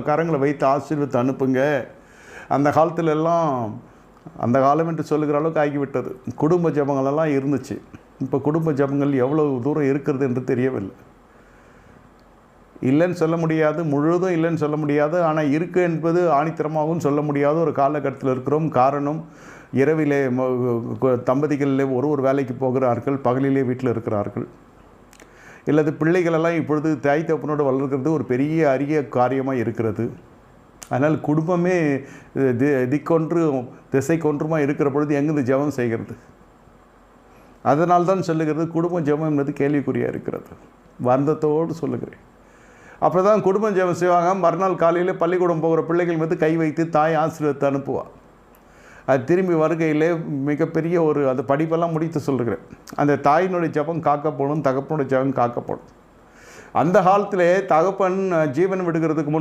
கரங்களை வைத்து ஆசீர்வதித்து அனுப்புங்க. அந்த காலத்துல எல்லாம் அந்த காலம் என்று சொல்லுகிற அளவுக்கு ஆகிவிட்டது. குடும்ப ஜெபங்களெல்லாம் இருந்துச்சு. இப்போ குடும்ப ஜெபங்கள் எவ்வளவு தூரம் இருக்கிறது என்று தெரியவில்லை. இல்லைன்னு சொல்ல முடியாது, முழுவதும் இல்லைன்னு சொல்ல முடியாது. ஆனால் இருக்குது என்பது ஆணித்தரமாகவும் சொல்ல முடியாத ஒரு காலகட்டத்தில் இருக்கிறோம். காரணம், இரவிலே தம்பதிகளிலே ஒரு வேலைக்கு போகிறார்கள், பகலிலே வீட்டில் இருக்கிறார்கள். இல்லது பிள்ளைகளெல்லாம் இப்பொழுது தாய் தகப்பனோடு வளர்கிறது ஒரு பெரிய அரிய காரியமாக இருக்கிறது. அதனால் குடும்பமே திசைக்கொன்றுமா இருக்கிற பொழுது எங்கிருந்து ஜெபம் செய்கிறது? அதனால்தான் சொல்லுகிறது குடும்ப ஜெபம் என்பது கேள்விக்குறியாக இருக்கிறது. வருந்தத்தோடு சொல்லுகிறேன். அப்போ தான் குடும்பம் ஜெபம் செய்வாங்க. மறுநாள் காலையில் பள்ளிக்கூடம் போகிற பிள்ளைகள் மீது கை வைத்து தாய் ஆசீர்வதித்து அனுப்புவாள். அது திரும்பி வருகையிலே மிகப்பெரிய ஒரு அந்த படிப்பெல்லாம் முடித்து சொல்லுகிறேன். அந்த தாயினுடைய ஜெபம் காக்கப்படும், தகப்பனுடைய ஜெபம் காக்கப்படும். அந்த காலத்திலே தகப்பன் ஜீவன் விடுகிறதுக்கு முன்